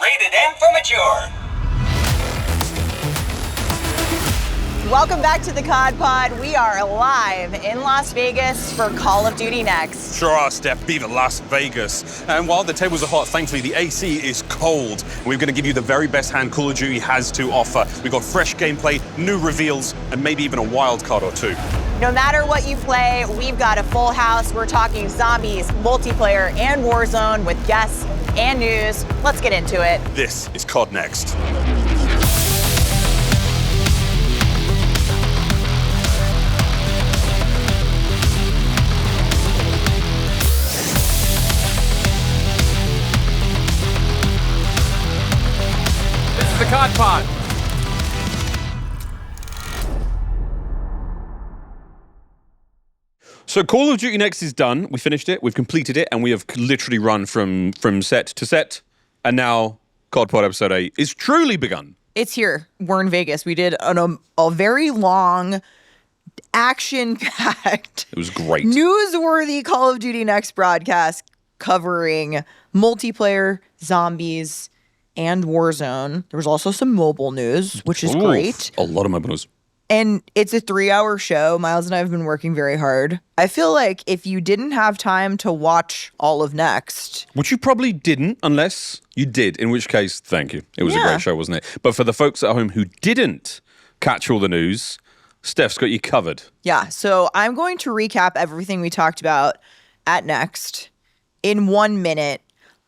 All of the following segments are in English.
Rated M for mature. Welcome back to the COD Pod. We are live in Las Vegas for Call of Duty Next. Sure are, Steph. Viva Las Vegas. And while the tables are hot, thankfully the AC is cold. We're going to give you the very best hand Call of Duty has to offer. We've got fresh gameplay, new reveals, and maybe even a wild card or two. No matter what you play, we've got a full house. We're talking zombies, multiplayer, and Warzone with guests and news. Let's get into it. This is COD Next. The COD Pod. So Call of Duty Next is done. We finished it, we've completed it, and we have literally run from set to set. And now COD Pod Episode 8 is truly begun. It's here. We're in Vegas. We did a very long, action-packed, It was great. newsworthy Call of Duty Next broadcast covering multiplayer, zombies, and Warzone. There was also some mobile news, which is great. A lot of mobile news. And it's a 3-hour show. Miles and I have been working very hard. I feel like if you didn't have time to watch all of Next... Which you probably didn't, unless you did, in which case, thank you. It was a great show, wasn't it? But for the folks at home who didn't catch all the news, Steph's got you covered. Yeah, so I'm going to recap everything we talked about at Next in 1 minute,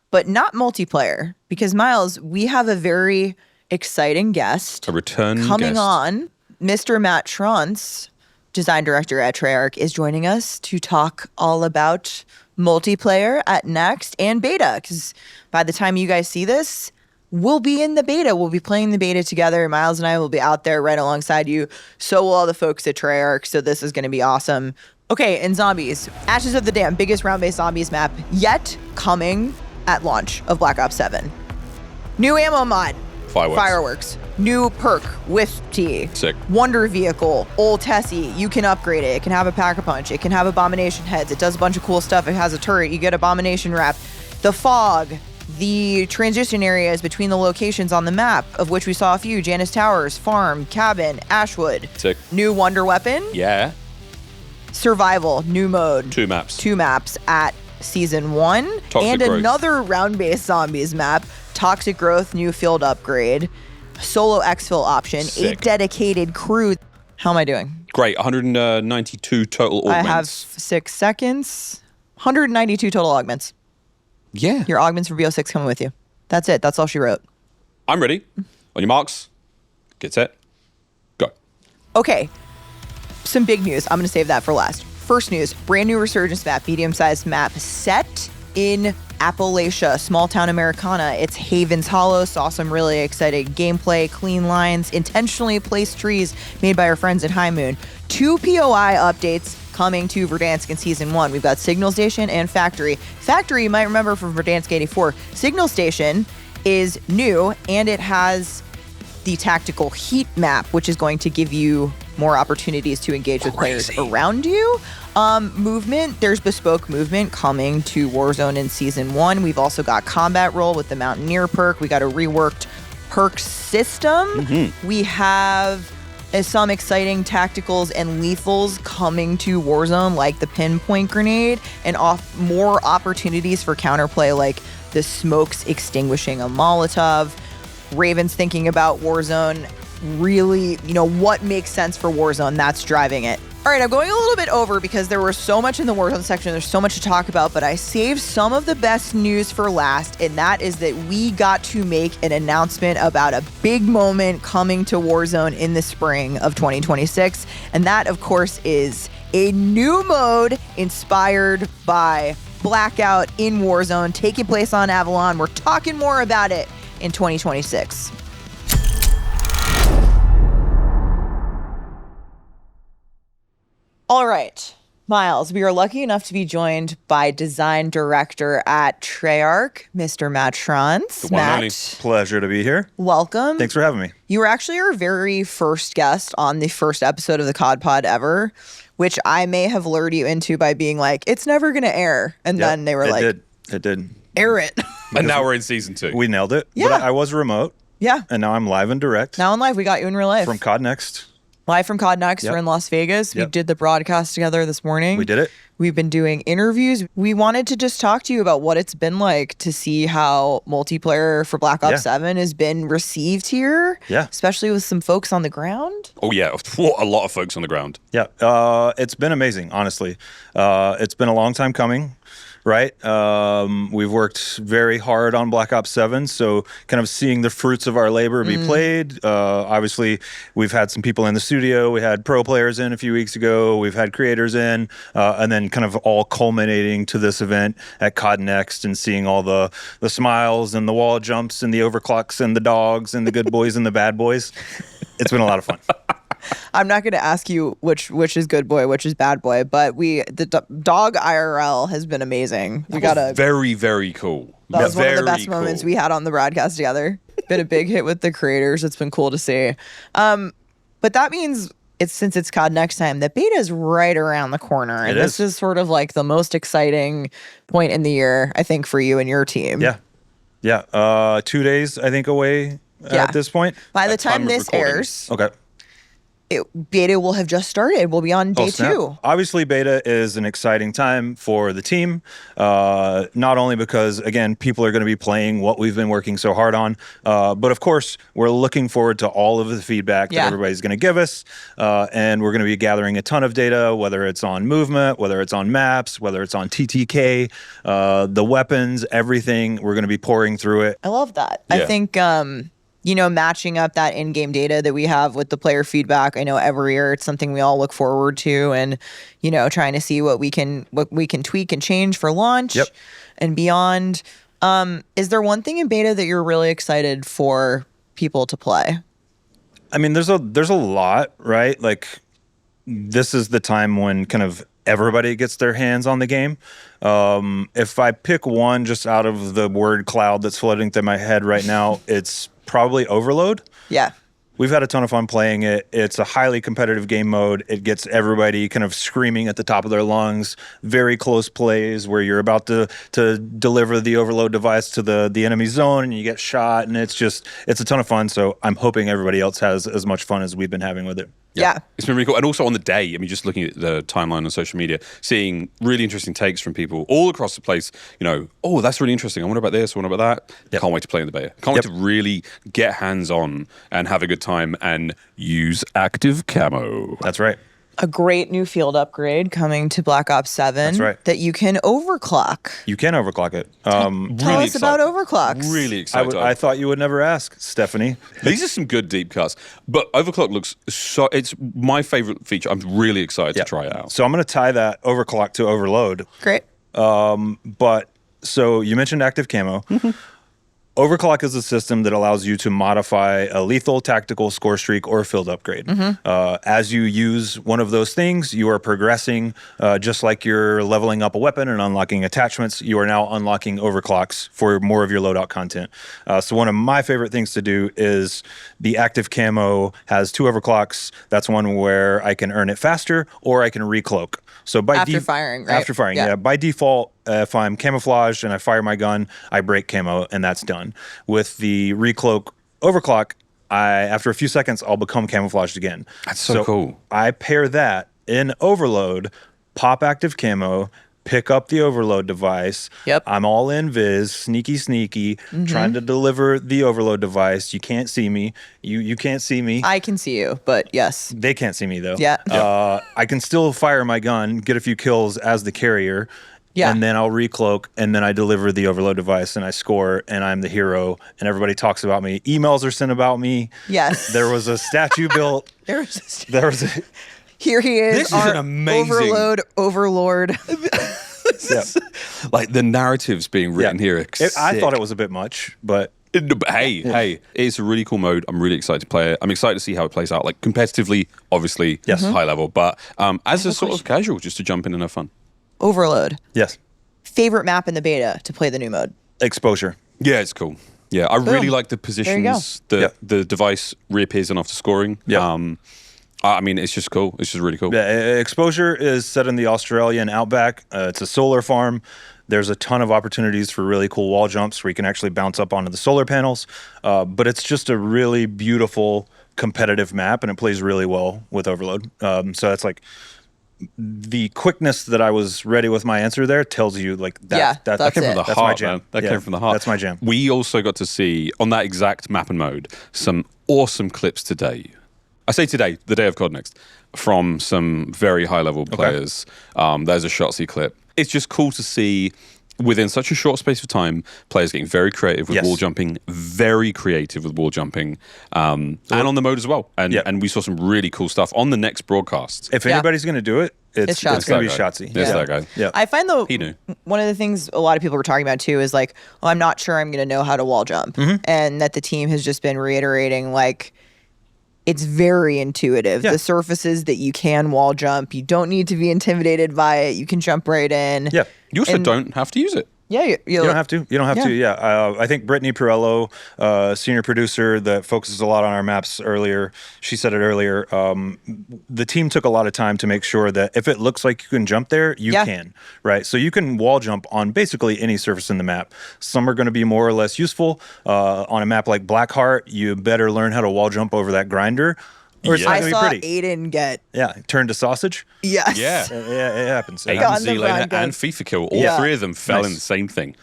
but not multiplayer. Because, Miles, we have a very exciting guest. A return coming guest. on. Mr. Matt Scronce, design director at Treyarch, is joining us to talk all about multiplayer at Next and beta. Because by the time you guys see this, we'll be in the beta. We'll be playing the beta together. Miles and I will be out there right alongside you. So will all the folks at Treyarch. So this is going to be awesome. Okay, and zombies. Ashes of the Dam, biggest round-based zombies map yet coming at launch of Black Ops 7. New ammo mod. Fireworks. New perk with T. Sick. Wonder vehicle. Old Tessie. You can upgrade it. It can have a pack-a-punch. It can have abomination heads. It does a bunch of cool stuff. It has a turret. You get abomination wrap. The fog. The transition areas between the locations on the map, of which we saw a few. Janus Towers, Farm, Cabin, Ashwood. Sick. New Wonder Weapon. Yeah. Survival. New mode. 2 maps. 2 maps at Season 1. Toxic and growth. Another round-based zombies map. Toxic Growth, new field upgrade, solo exfil option, Sick. 8 dedicated crew. How am I doing? Great. 192 total augments. I have 6 seconds. 192 total augments. Yeah. Your augments for BO6 coming with you. That's it. That's all she wrote. I'm ready. On your marks. Get set. Go. Okay. Some big news. I'm going to save that for last. First news, brand new Resurgence map, medium-sized map set in Appalachia, small town Americana. It's Haven's Hollow. Saw some really exciting gameplay, clean lines, intentionally placed trees made by our friends at High Moon. 2 POI updates coming to Verdansk in Season 1. We've got Signal Station and Factory. Factory, you might remember from Verdansk 84. Signal Station is new, and it has the tactical heat map, which is going to give you more opportunities to engage with players around you. Movement, there's bespoke movement coming to Warzone in Season 1. We've also got combat role with the Mountaineer perk. We got a reworked perk system. Mm-hmm. We have some exciting tacticals and lethals coming to Warzone, like the pinpoint grenade, and more opportunities for counterplay, like the smokes extinguishing a Molotov. Raven's thinking about Warzone, really, what makes sense for Warzone, that's driving it. All right, I'm going a little bit over because there was so much in the Warzone section. There's so much to talk about, but I saved some of the best news for last, and that is that we got to make an announcement about a big moment coming to Warzone in the spring of 2026, and that, of course, is a new mode inspired by Blackout in Warzone, taking place on Avalon. We're talking more about it in 2026. All right, Miles, we are lucky enough to be joined by design director at Treyarch, Mr. Matt Scronce. The one and only. Pleasure to be here. Welcome. Thanks for having me. You were actually our very first guest on the first episode of the COD Pod ever, which I may have lured you into by being like, it's never going to air. And then they were like... It did. Air it. And now we're in season 2. We nailed it. Yeah. But I was remote. Yeah. And now I'm live and direct. Now in live, we got you in real life. From COD Next. Live from COD Next. Yep. We're in Las Vegas. We Yep. did the broadcast together this morning. We did it. We've been doing interviews. We wanted to just talk to you about what it's been like to see how multiplayer for Black Ops 7 has been received here. Yeah. Especially with some folks on the ground. Oh, yeah. What a lot of folks on the ground. Yeah. It's been amazing, honestly. It's been a long time coming. Right. We've worked very hard on Black Ops 7. So kind of seeing the fruits of our labor be played. Obviously, we've had some people in the studio. We had pro players in a few weeks ago. We've had creators in. And then kind of all culminating to this event at COD Next and seeing all the smiles and the wall jumps and the overclocks and the dogs and the good boys and the bad boys. It's been a lot of fun. I'm not going to ask you which is good boy, which is bad boy, but the dog IRL has been amazing. We got a very, very cool. That was one of the Very best moments we had on the broadcast together. Been a big hit with the creators. It's been cool to see. But that means since it's COD Next time, the beta is right around the corner. And this is sort of like the most exciting point in the year, I think, for you and your team. Yeah. Yeah. 2 days, I think, away at this point. By the time this airs, Okay. beta will have just started. We'll be on day 2. Obviously, beta is an exciting time for the team. Not only because, again, people are going to be playing what we've been working so hard on, but of course, we're looking forward to all of the feedback that everybody's going to give us. And we're going to be gathering a ton of data, whether it's on movement, whether it's on maps, whether it's on TTK, the weapons, everything. We're going to be pouring through it. I love that. Yeah. I think matching up that in-game data that we have with the player feedback. I know every year it's something we all look forward to, and trying to see what we can tweak and change for launch and beyond. Is there one thing in beta that you're really excited for people to play? I mean, there's a lot, right? Like, this is the time when kind of everybody gets their hands on the game. If I pick one just out of the word cloud that's floating through my head right now, it's probably Overload. Yeah. We've had a ton of fun playing it. It's a highly competitive game mode. It gets everybody kind of screaming at the top of their lungs. Very close plays where you're about to deliver the overload device to the enemy zone and you get shot. And it's a ton of fun. So I'm hoping everybody else has as much fun as we've been having with it. Yeah. It's been really cool. And also on the day, I mean, just looking at the timeline on social media, seeing really interesting takes from people all across the place, oh, that's really interesting. I wonder about this, I wonder about that. Yep. Can't wait to play in the beta. Can't wait to really get hands-on and have a good time and use active camo. That's right. A great new field upgrade coming to Black Ops 7. That's right. That you can overclock. You can overclock it. Tell us about overclocks. Really excited. I thought you would never ask, Stephanie. These are some good deep cuts. But overclock looks so... It's my favorite feature. I'm really excited to try it out. So I'm going to tie that overclock to overload. Great. But so you mentioned active camo. Overclock is a system that allows you to modify a lethal, tactical, score streak, or field upgrade. As you use one of those things, you are progressing, just like you're leveling up a weapon and unlocking attachments. You are now unlocking overclocks for more of your loadout content. So one of my favorite things to do is the active camo has 2 overclocks. That's one where I can earn it faster, or I can recloak. So by after firing, right? After firing, yeah. By default, if I'm camouflaged and I fire my gun, I break camo, and that's done. With the recloak overclock, after a few seconds, I'll become camouflaged again. That's so cool. I pair that in overload, pop active camo, pick up the overload device. Yep. I'm all in viz, sneaky, trying to deliver the overload device. You can't see me. You can't see me. I can see you, but yes. They can't see me, though. Yeah. I can still fire my gun, get a few kills as the carrier. Yeah. And then I'll recloak, and then I deliver the overload device, and I score, and I'm the hero, and everybody talks about me. Emails are sent about me. Yes. There was a statue built. There was a Here he is. This is our an amazing... overlord. Like the narratives being written here. I thought it was a bit much, but... Hey, it's a really cool mode. I'm really excited to play it. I'm excited to see how it plays out. Like competitively, obviously, high level, but as a sort of casual, just to jump in and have fun. Overload. Yes. Favorite map in the beta to play the new mode? Exposure. Yeah, it's cool. Yeah, I really like the positions that the device reappears in after scoring. Yeah. I mean, it's just cool. It's just really cool. Yeah, Exposure is set in the Australian outback. It's a solar farm. There's a ton of opportunities for really cool wall jumps where you can actually bounce up onto the solar panels. But it's just a really beautiful competitive map, and it plays really well with Overload. So that's like the quickness that I was ready with my answer there tells you like that. Yeah, That came from the That's heart, my jam. man. That Yeah, came from the heart. that's my jam. We also got to see, on that exact map and mode, some awesome clips today. I say today, the day of COD Next, from some very high-level players. There's a Shotzzy clip. It's just cool to see, within such a short space of time, players getting very creative with wall jumping, very creative with wall jumping, and on the mode as well. And we saw some really cool stuff on the next broadcast. If anybody's going to do it, it's going to be Shotzzy. It's that guy. Yeah. I find though He knew. one of the things a lot of people were talking about too is like, well, I'm not sure I'm going to know how to wall jump, and that the team has just been reiterating like it's very intuitive. Yeah. The surfaces that you can wall jump, you don't need to be intimidated by it. You can jump right in. Yeah. You also don't have to use it. Yeah, You don't have to. You don't have to. Yeah. I think Brittany Perello, senior producer that focuses a lot on our maps earlier, she said it earlier. The team took a lot of time to make sure that if it looks like you can jump there, you can. Right. So you can wall jump on basically any surface in the map. Some are going to be more or less useful. On a map like Blackheart, you better learn how to wall jump over that grinder. Or it's not I going to saw be pretty. Aiden get Turn to sausage. yes. Yeah. Yeah, it happens. Aiden, got in the Z-Laner, grind, and guys. FIFA Kill, all three of them fell in the same thing.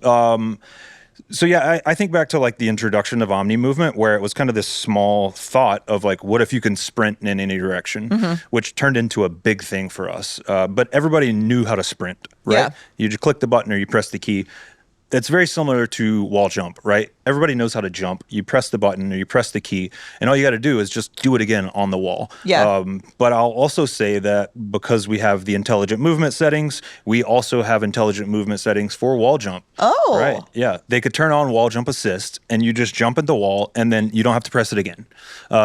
So yeah, I think back to like the introduction of Omni movement, where it was kind of this small thought of like, what if you can sprint in any direction, which turned into a big thing for us. But everybody knew how to sprint, right? Yeah. You just click the button or you press the key. It's very similar to wall jump, right? Everybody knows how to jump. You press the button or you press the key, and all you got to do is just do it again on the wall. Yeah. But I'll also say that because we have the intelligent movement settings, we also have intelligent movement settings for wall jump. Oh. Right. Yeah. They could turn on wall jump assist, and you just jump at the wall, and then you don't have to press it again.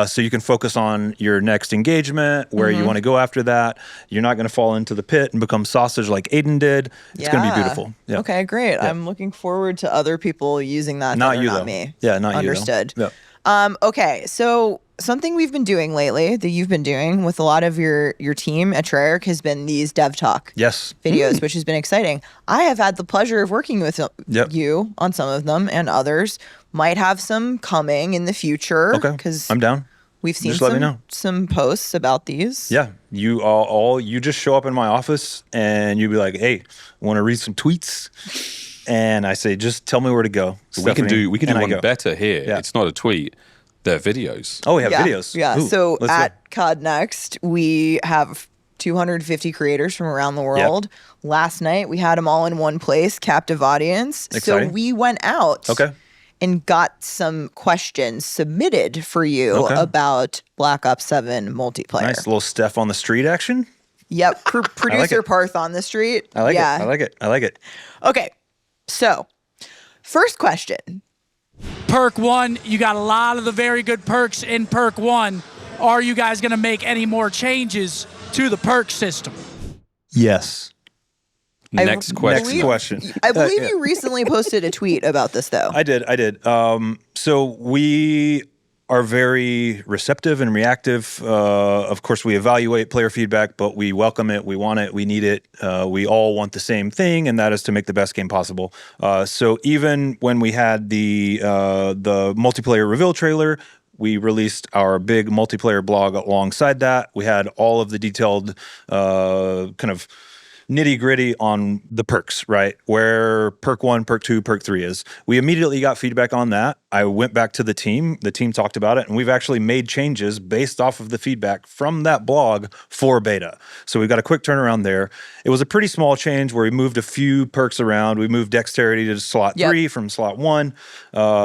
So you can focus on your next engagement, where you want to go after that. You're not going to fall into the pit and become sausage like Aiden did. It's going to be beautiful. Yeah. Okay, great. Yeah. I'm looking forward to other people using that. Not that are you, not though. me. Yeah, not you, though. Understood. Yeah. Okay, so something we've been doing lately that you've been doing with a lot of your team at Treyarch has been these dev talk Yes. videos, which has been exciting. I have had the pleasure of working with you on some of them, and others might have some coming in the future. Okay. Because I'm down. we've seen Just let me know. some posts about these. Yeah, you you just show up in my office and you be like, "Hey, want to read some tweets?" And I say, "Just tell me where to go." We can do and I one go. better here. Yeah. It's not a tweet. They're videos. Oh, we have videos. Yeah. Ooh, So let's at COD Next, we have 250 creators from around the world. Last night, we had them all in one place, captive audience. Exciting. So we went out Okay. and got some questions submitted for you Okay. about Black Ops 7 multiplayer. Nice little Steph on the street action. Yep. Producer it. Parth on the street. I like yeah. it. I like it. I like it. Okay. So, first question. Perk 1, you got a lot of the very good perks in Perk 1. Are you guys going to make any more changes to the perk system? Yes. Next question. Next question. I believe you recently posted a tweet about this, though. I did. So we are very receptive and reactive. Of course, we evaluate player feedback, but we welcome it. We want it. We need it. We all want the same thing, and that is to make the best game possible. So even when we had the multiplayer reveal trailer, we released our big multiplayer blog alongside that. We had all of the detailed kind of nitty-gritty on the perks, right? Where perk 1, perk 2, perk 3 is. We immediately got feedback on that. I went back to the team. The team talked about it, and we've actually made changes based off of the feedback from that blog for beta. So we got a quick turnaround there. It was a pretty small change where we moved a few perks around. We moved dexterity to slot 3 from slot 1.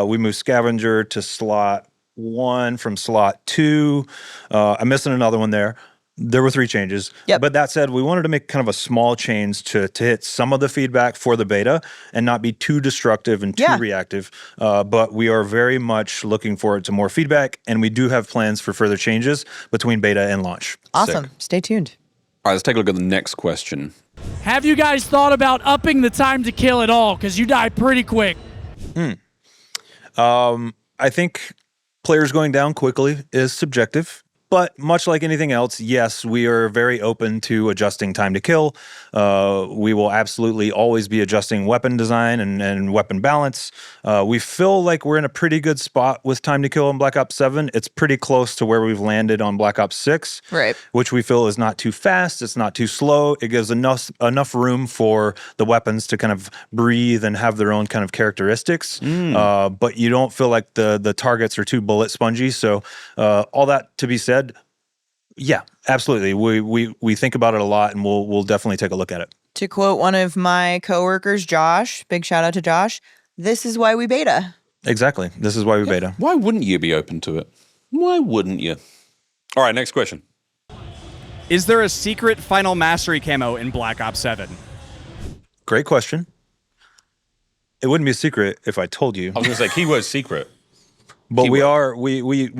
We moved scavenger to slot 1 from slot 2. I'm missing another one there. There were 3 changes. Yep. But that said, we wanted to make kind of a small change to hit some of the feedback for the beta and not be too destructive and too reactive. But we are very much looking forward to more feedback, and we do have plans for further changes between beta and launch. Awesome. Stay tuned. All right, let's take a look at the next question. Have you guys thought about upping the time to kill at all? Because you die pretty quick. I think players going down quickly is subjective. But much like anything else, yes, we are very open to adjusting time to kill. We will absolutely always be adjusting weapon design and weapon balance. We feel like we're in a pretty good spot with time to kill in Black Ops 7. It's pretty close to where we've landed on Black Ops 6, Right. which we feel is not too fast. It's not too slow. It gives enough room for the weapons to kind of breathe and have their own kind of characteristics. But you don't feel like the targets are too bullet spongy. So all that to be said, yeah, absolutely. We think about it a lot, and we'll definitely take a look at it. To quote one of my coworkers, Josh, big shout out to Josh, this is why we beta. Exactly. This is why we beta. Why wouldn't you be open to it? Why wouldn't you? All right, next question. Is there a secret final mastery camo in Black Ops 7? Great question. It wouldn't be a secret if I told you. I was going to say keyword secret. But we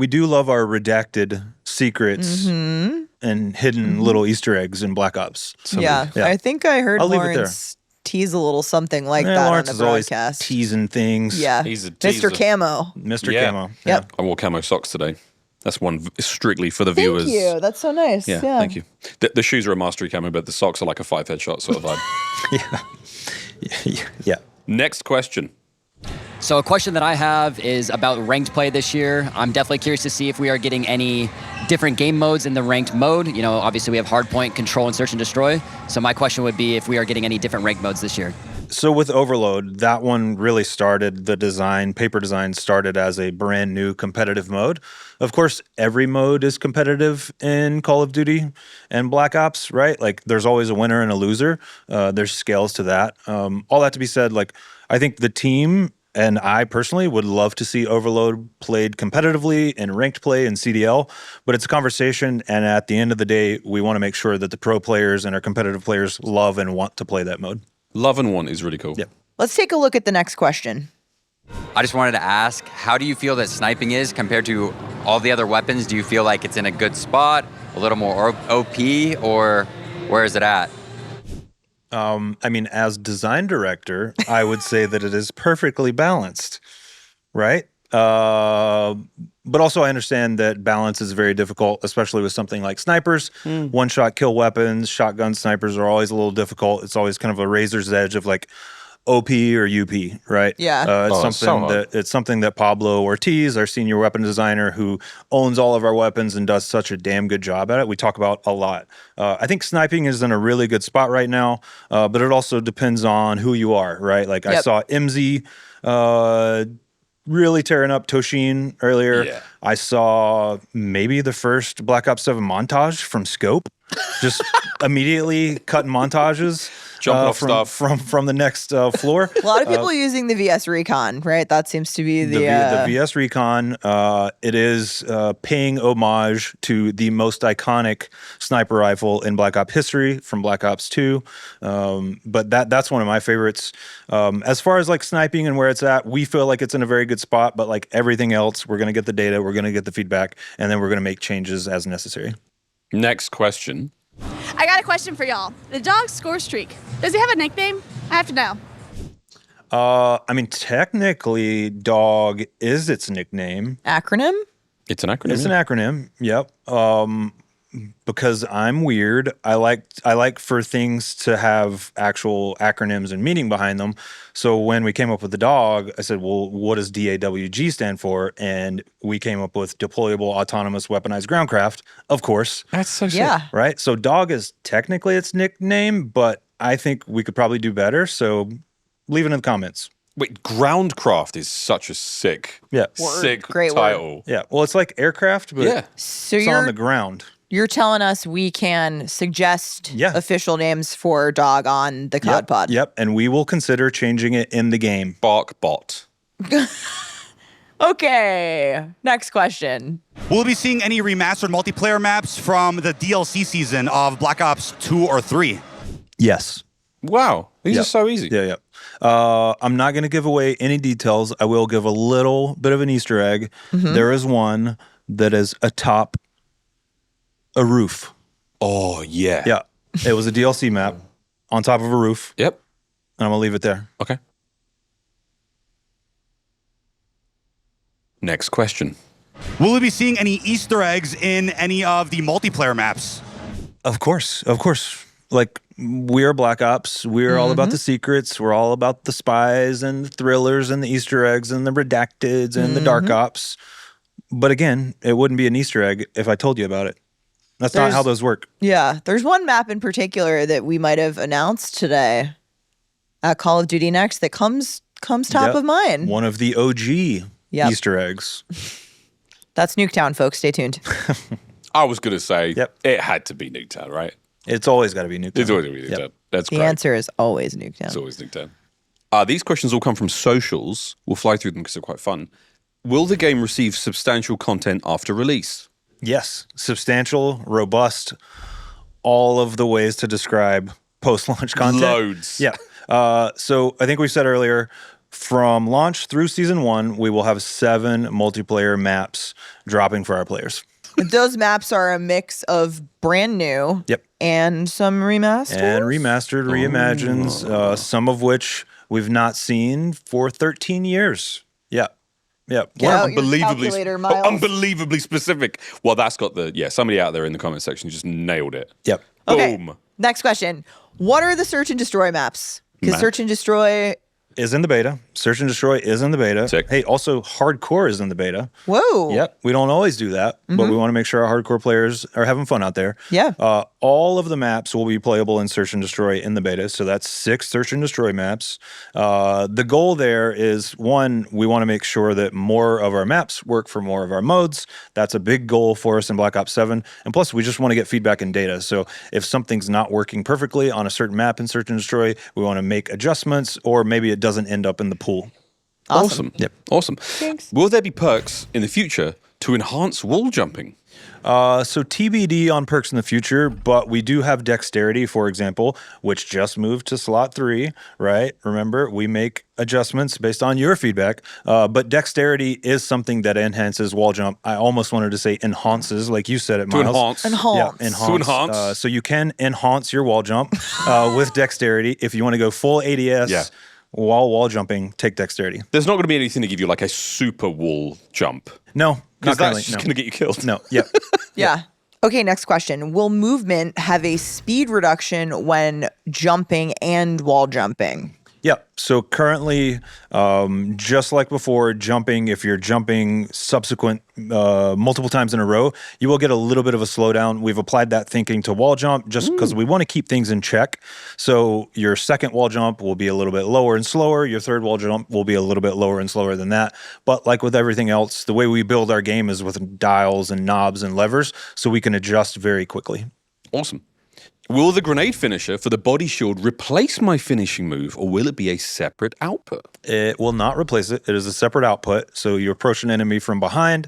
do love our redacted secrets and hidden little Easter eggs in Black Ops. So Yeah, I think I heard I'll leave it there. Lawrence tease a little something like that Lawrence on is the always broadcast. teasing things. Yeah, He's a teaser. Mr. Camo. Mr. Yeah. Camo. Yep. I wore camo socks today. That's one strictly for the Thank viewers. you. That's so nice. Yeah, Yeah. thank you. The shoes are a mastery camo, but the socks are like a 5 headshot sort of vibe. Yeah. Next question. So a question that I have is about ranked play this year. I'm definitely curious to see if we are getting any different game modes in the ranked mode. You know, obviously we have hardpoint, control, and search and destroy. So my question would be if we are getting any different ranked modes this year. So with Overload, that one really started the design, paper design started as a brand new competitive mode. Of course, every mode is competitive in Call of Duty and Black Ops, right? Like there's always a winner and a loser. There's scales to that. All that to be said, like I think the team and I personally would love to see Overload played competitively in ranked play and CDL, but it's a conversation. And at the end of the day, we want to make sure that the pro players and our competitive players love and want to play that mode. Love and want is really cool. Yep. Let's take a look at the next question. I just wanted to ask, how do you feel that sniping is compared to all the other weapons? Do you feel like it's in a good spot, a little more OP, or where is it at? I mean, as design director, I would say that it is perfectly balanced, right? But also I understand that balance is very difficult, especially with something like snipers. One-shot kill weapons, shotgun snipers are always a little difficult. It's always kind of a razor's edge of like OP or UP, right? Yeah. It's something that Pablo Ortiz, our senior weapon designer, who owns all of our weapons and does such a damn good job at it, we talk about a lot. I think sniping is in a really good spot right now, but it also depends on who you are, right? Like I saw MZ really tearing up Toshin earlier. Yeah. I saw maybe the first Black Ops 7 montage from Scope, just immediately cutting montages. Jumping off stuff. From the next floor. A lot of people using the VS Recon, right? That seems to be the VS Recon. It is paying homage to the most iconic sniper rifle in Black Ops history from Black Ops 2. But that's one of my favorites. As far as like sniping and where it's at, we feel like it's in a very good spot. But like everything else, we're going to get the data, we're going to get the feedback, and then we're going to make changes as necessary. Next question. I got a question for y'all. The dog score streak, does he have a nickname? I have to know. I mean, technically, dog is its nickname. acronym. It's an acronym. It's an acronym. Yep. Because I'm weird. I like for things to have actual acronyms and meaning behind them. So when we came up with the dog, I said, well, what does DAWG stand for? And we came up with Deployable Autonomous Weaponized Groundcraft, of course. That's so sick. Yeah. Right? So dog is technically its nickname, but I think we could probably do better. So leave it in the comments. Wait, Groundcraft is such a sick, Yeah. sick Great word. title. Yeah. Well, it's like aircraft, but Yeah. So it's on the ground. you're telling us we can suggest Yeah. official names for dog on the COD pod. Yep. And we will consider changing it in the game. Bark bot. Okay. Next question. Will we be seeing any remastered multiplayer maps from the DLC season of Black Ops 2 or 3? Yes. Wow, these Yep. are so easy. Yeah. I'm not going to give away any details. I will give a little bit of an Easter egg. There is one that is atop a roof. Oh yeah. Yeah. It was a DLC map on top of a roof. Yep. And I'm going to leave it there. Okay. Next question. Will we be seeing any Easter eggs in any of the multiplayer maps? Of course. Like, we are Black Ops. We're all about the secrets. We're all about the spies and the thrillers and the Easter eggs and the redacteds and the dark ops. But again, it wouldn't be an Easter egg if I told you about it. That's not how those work. Yeah, there's one map in particular that we might have announced today at Call of Duty Next that comes top of mind. One of the OG Easter eggs. That's Nuketown, folks. Stay tuned. I was going to say it had to be Nuketown, right? It's always got to be Nuketown. It's always going to be Nuketown. That's the great. answer is always Nuketown. It's always Nuketown. These questions all come from socials. We'll fly through them because they're quite fun. Will the game receive substantial content after release? Yes. Substantial, robust, all of the ways to describe post-launch content. Loads. Yeah. So I think we said earlier, from launch through Season 1, we will have 7 multiplayer maps dropping for our players. Those maps are a mix of brand new and some remastered. And remastered, reimagines, some of which we've not seen for 13 years. Yeah. Unbelievably specific. Well, that's got somebody out there in the comment section just nailed it. Yep. Okay. Boom. Next question. What are the search and destroy maps? Because search and destroy is in the beta. Search and destroy is in the beta. Sick. Hey, also hardcore is in the beta. Whoa. Yep. We don't always do that, but we want to make sure our hardcore players are having fun out there. Yeah. All of the maps will be playable in Search and Destroy in the beta. So that's 6 Search and Destroy maps. The goal there is, one, we want to make sure that more of our maps work for more of our modes. That's a big goal for us in Black Ops 7. And plus, we just want to get feedback and data. So if something's not working perfectly on a certain map in Search and Destroy, we want to make adjustments, or maybe it doesn't end up in the pool. Awesome. Yep. Awesome. Thanks. Will there be perks in the future to enhance wall jumping? So TBD on perks in the future, but we do have dexterity, for example, which just moved to slot 3, right? Remember, we make adjustments based on your feedback, but dexterity is something that enhances wall jump. I almost wanted to say enhances, like you said it, Miles. To enhance. Yeah, enhance. To enhance. So you can enhance your wall jump with dexterity. If you want to go full ADS while wall jumping, take dexterity. There's not going to be anything to give you like a super wall jump. No. Because that's just going to get you killed. No. Yep. Yeah. Okay, next question. Will movement have a speed reduction when jumping and wall jumping? Yeah. So currently, just like before, jumping, if you're jumping subsequent multiple times in a row, you will get a little bit of a slowdown. We've applied that thinking to wall jump just because we want to keep things in check. So your second wall jump will be a little bit lower and slower. Your third wall jump will be a little bit lower and slower than that. But like with everything else, the way we build our game is with dials and knobs and levers, so we can adjust very quickly. Awesome. Will the grenade finisher for the body shield replace my finishing move, or will it be a separate output? It will not replace it. It is a separate output. So you approach an enemy from behind,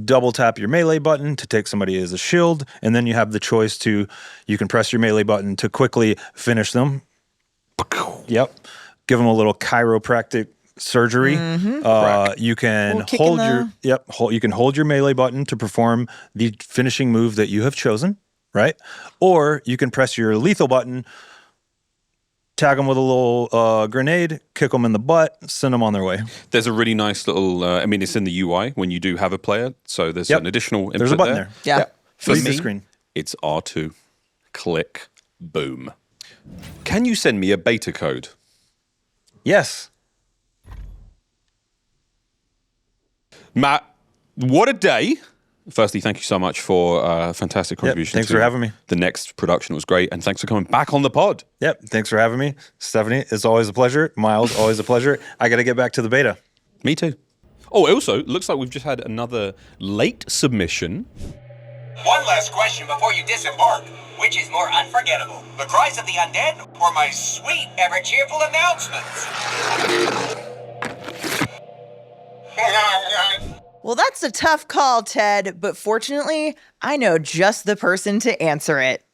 double tap your melee button to take somebody as a shield, and then you have the choice you can press your melee button to quickly finish them. Yep. Give them a little chiropractic surgery. You can hold your melee button to perform the finishing move that you have chosen. Right? Or you can press your lethal button, tag them with a little grenade, kick them in the butt, send them on their way. There's a really nice little, it's in the UI when you do have a player. So there's an additional input. There's a button there. Yeah. For me, the screen. It's R2. Click. Boom. Can you send me a beta code? Yes. Matt, what a day. Firstly, thank you so much for a fantastic contribution. Thanks for having me. The Next production was great, and thanks for coming back on the pod. Yep, thanks for having me. Stephanie, it's always a pleasure. Miles, always a pleasure. I got to get back to the beta. Me too. Oh, also, looks like we've just had another late submission. One last question before you disembark. Which is more unforgettable, the cries of the undead or my sweet, ever-cheerful announcements? Well, that's a tough call, Ted, but fortunately, I know just the person to answer it.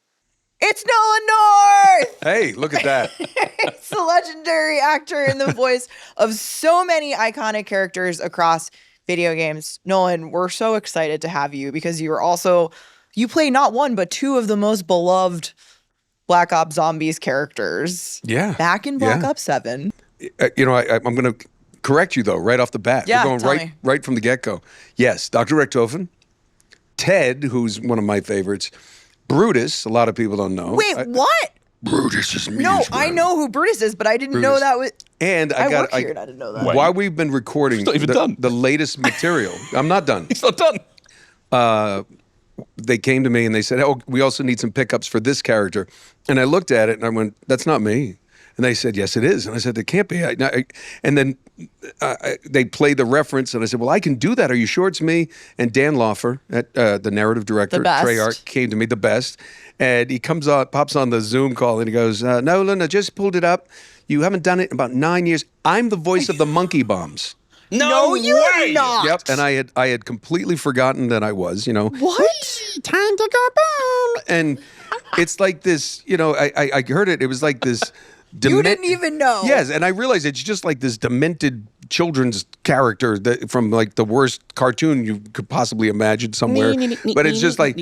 It's Nolan North! Hey, look at that. It's the legendary actor and the voice of so many iconic characters across video games. Nolan, we're so excited to have you because you play not one, but 2 of the most beloved Black Ops Zombies characters. Yeah. Back in Black Ops 7. I'm going to correct you though, right off the bat. Yeah, We're tell going me. right from the get-go. Yes, Dr. Richtofen, T.E.D., who's one of my favorites, Brutus, a lot of people don't know. Wait, what? Brutus is me. No, I know who Brutus is, but I didn't know Brutus. that was. And I work here and I didn't know that. While we've been recording not even done. the latest material, I'm not done. He's not done. They came to me and they said, "Oh, we also need some pickups for this character." And I looked at it and I went, "That's not me." And they said, "Yes, it is." And I said, "It can't be." And then they played the reference, and I said, "Well, I can do that. Are you sure it's me?" And Dan Loffer, the narrative director, The best. Treyarch, came to me, the best. And he pops on the Zoom call, and he goes, "Nolan, I just pulled it up. You haven't done it in about 9 years. I'm the voice of the monkey bombs." No, you're not. Yep, and I had completely forgotten that I was, What? time to go boom. And it's like this, I heard it. It was like this. You didn't even know. Yes, and I realized it's just like this demented children's character from like the worst cartoon you could possibly imagine somewhere. But it's just like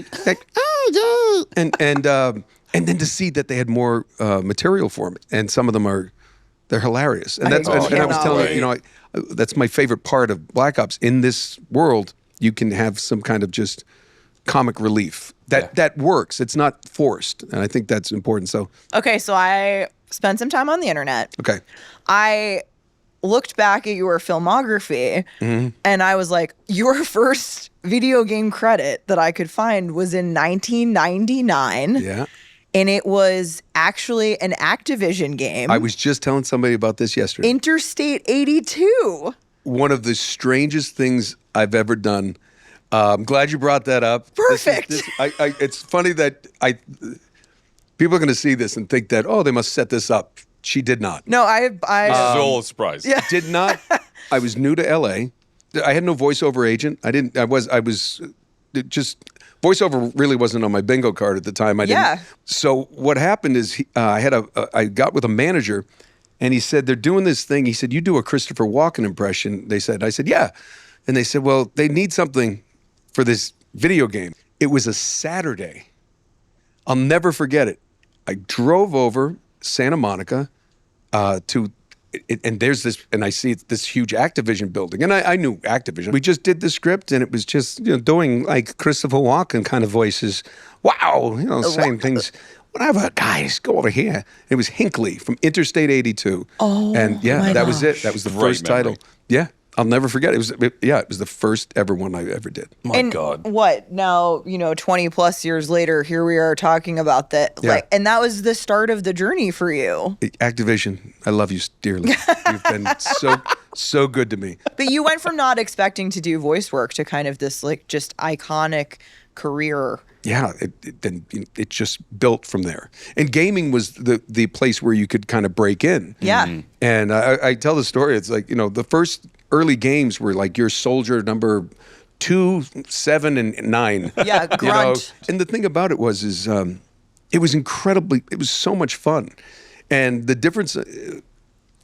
oh yeah, and then to see that they had more material for me, and some of them they're hilarious, and that's and I was telling you, that's my favorite part of Black Ops. In this world, you can have some kind of just comic relief that works. It's not forced, and I think that's important. So Okay, so I spent some time on the internet. okay, I looked back at your filmography and I was like, your first video game credit that I could find was in 1999. yeah. And it was actually an Activision game. I was just telling somebody about this yesterday. Interstate 82. One of the strangest things I've ever done. I'm glad you brought that up. Perfect. It's funny that people are going to see this and think that, oh, they must set this up. She did not. No, I This is all a surprise. Yeah. Did not. I was new to LA. I had no voiceover agent. I was just voiceover really wasn't on my bingo card at the time. I didn't. Yeah. So what happened is I got with a manager, and he said they're doing this thing. He said, "You do a Christopher Walken impression." I said, "Yeah," and they said, "Well, they need something for this video game." It was a Saturday. I'll never forget it. I drove over Santa Monica and there's this, and I see this huge Activision building, and I knew Activision. We just did the script, and it was just doing like Christopher Walken kind of voices. Wow, saying things. Whatever, guys, go over here. It was Hinckley from Interstate 82. Oh, and yeah, my that was gosh. it. That was the Great first memory. title. Yeah, I'll never forget. It was the first ever one I ever did. My And God. what now, 20 plus years later, here we are talking about that. Yeah. And that was the start of the journey for you. Activision, I love you dearly. You've been so good to me. But you went from not expecting to do voice work to kind of this like just iconic career. Yeah, it just built from there. And gaming was the place where you could kind of break in. Yeah. And I tell the story. It's like, the first early games were like your soldier number 2, 7, and 9. Yeah, grunt. And the thing about it was it was it was so much fun. And the difference,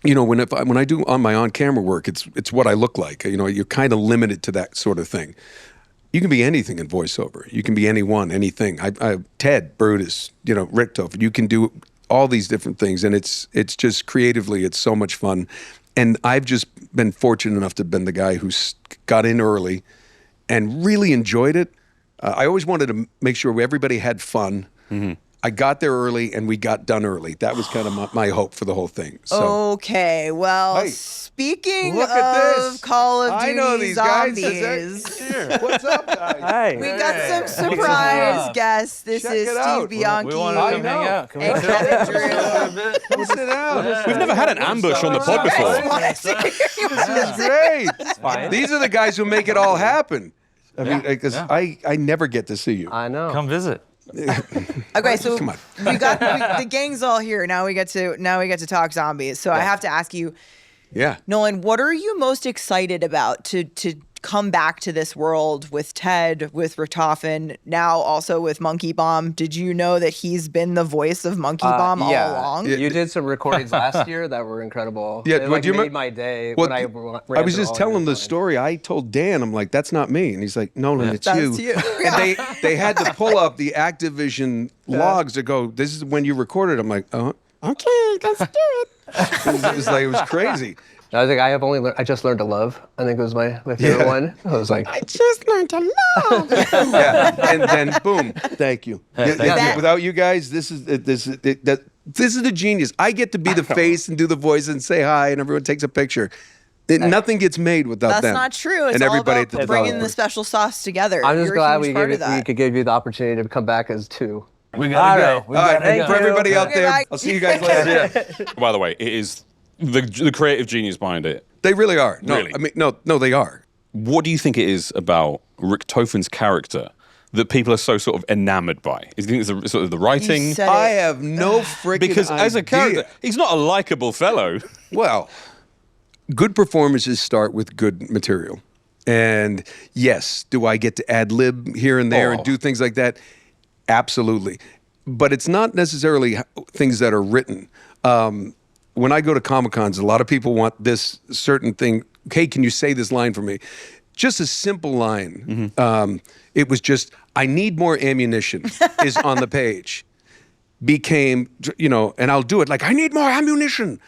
when I do on my on-camera work, it's what I look like. You're kind of limited to that sort of thing. You can be anything in voiceover. You can be anyone, anything. T.E.D., Brutus, Richtofen. You can do all these different things, and it's just creatively, it's so much fun. And I've just been fortunate enough to have been the guy who's got in early and really enjoyed it. I always wanted to make sure everybody had fun. Mm-hmm. I got there early, and we got done early. That was kind of my hope for the whole thing. So. Okay, well, Hey, speaking look at of this. Call of Duty I know these guys. Zombies, Here, what's up, guys? we got some surprise guests. This Check is it Steve out. Bianchi. We want to come hang out. Can we and Kevin Drew. Come sit down. We've never had an ambush on the pod before. This is great. These are the guys who make it all happen. I mean, because I never get to see you. I know. Come visit. Okay, so Come on. the gang's all here. Now we get to talk zombies. So I have to ask you, Yeah. Nolan, what are you most excited about to come back to this world with T.E.D., with Richtofen, now also with Monkey Bomb? Did you know that he's been the voice of Monkey Bomb all along? You did some recordings last year that were incredible. Yeah, It what do you made remember- my day Well, when I ran I was through just all telling your the lines. story. I told Dan, I'm like, that's not me. And he's like, Nolan, it's That's you. you. And they had to pull up the Activision logs to go, this is when you recorded. I'm like, oh, okay, let's do it. It was crazy. I was like, I just learned to love. I think was my favorite one. I was like, I just learned to love. Yeah, and then boom, thank you. Without you guys, this is the genius. I get to be the face and do the voice and say hi, and everyone takes a picture. Nothing gets made without them. That's not true. It's and all everybody about bringing the special sauce together. I'm just You're glad a huge we could give you the opportunity to come back as 2. We gotta go. Right. We All gotta right, go. for everybody out there, bye. I'll see you guys later. By the way, it is the creative genius behind it. They really are. No, Really? I mean, no, they are. What do you think it is about Richtofen's character that people are so sort of enamored by? Is you think it's sort of the writing? I have no freaking Because as a idea. character, he's not a likable fellow. Well, good performances start with good material. And yes, do I get to ad-lib here and there and do things like that? Absolutely. But it's not necessarily things that are written. When I go to Comic-Cons, a lot of people want this certain thing. Hey, can you say this line for me? Just a simple line. It was just, I need more ammunition is on the page. Became, and I'll do it like, I need more ammunition.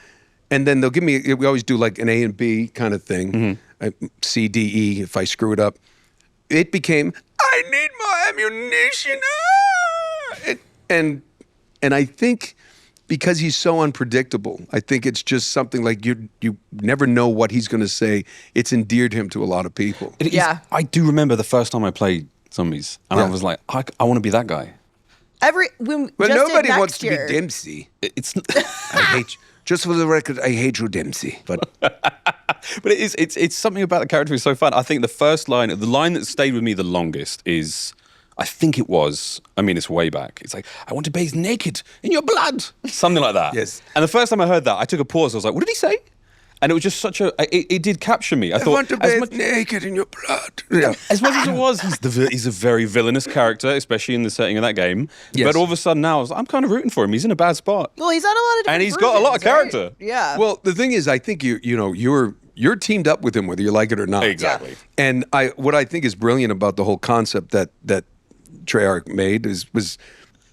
And then they'll give me, we always do like an A and B kind of thing. C, D, E, if I screw it up. It became, I need more ammunition. And I think because he's so unpredictable, I think it's just something like you never know what he's going to say. It's endeared him to a lot of people. I do remember the first time I played Zombies, and I was like, I want to be that guy. Nobody wants to be year. Dempsey. I hate you. Just for the record, I hate you, Dempsey. But it's something about the character is so fun. I think the line that stayed with me the longest is, I think it was, it's way back. It's like, I want to bathe naked in your blood. Something like that. Yes. And the first time I heard that, I took a pause. I was like, what did he say? And it was just it did capture me. I thought, want to bathe naked in your blood. Yeah. As much as it was, he's a very villainous character, especially in the setting of that game. Yes. But all of a sudden now, I'm kind of rooting for him. He's in a bad spot. Well, he's had a lot of different And he's got a lot of versions, character. right? Yeah. Well, the thing is, I think you're teamed up with him whether you like it or not. Exactly. And what I think is brilliant about the whole concept that Treyarch made was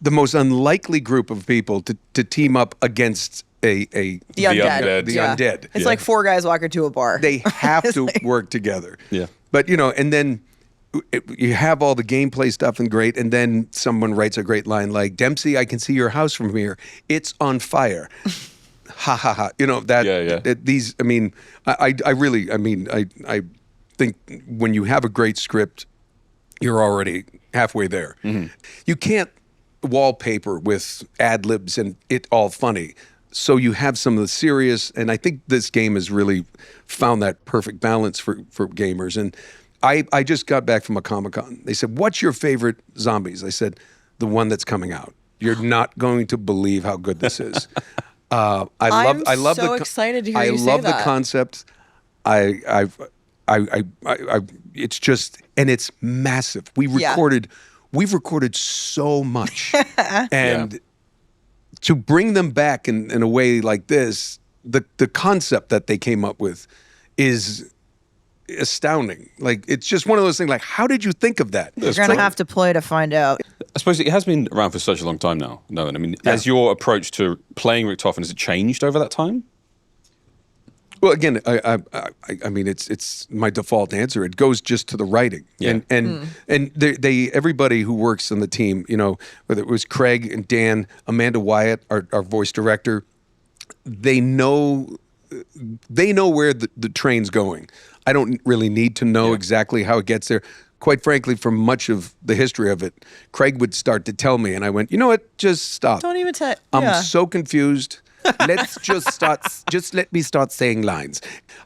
the most unlikely group of people to team up against the undead. The Yeah. undead. It's like 4 guys walking to a bar. They have to work together. Yeah. But, and then you have all the gameplay stuff and great, and then someone writes a great line like, Dempsey, I can see your house from here. It's on fire. Ha ha ha. I think when you have a great script, you're already halfway there. You can't wallpaper with ad libs and it all funny. So you have some of the serious, and I think this game has really found that perfect balance for gamers. And I just got back from a Comic-Con. They said, what's your favorite Zombies? I said, the one that's coming out. You're not going to believe how good this is. I love so excited to hear you say love the that. concept. It's just, and it's massive. We've recorded so much, and to bring them back in a way like this, the concept that they came up with is astounding. Like, it's just one of those things. Like, how did you think of that? You're gonna have to play to find out. I suppose it has been around for such a long time now, Nolan. Has your approach to playing Richtofen, has it changed over that time? Well, again, I mean, it's my default answer. It goes just to the writing, and they everybody who works on the team, whether it was Craig and Dan, Amanda Wyatt, our voice director, they know where the train's going. I don't really need to know exactly how it gets there. Quite frankly, for much of the history of it, Craig would start to tell me, and I went, you know what? Just stop. Don't even tell. I'm so confused. Let's just let me start saying lines.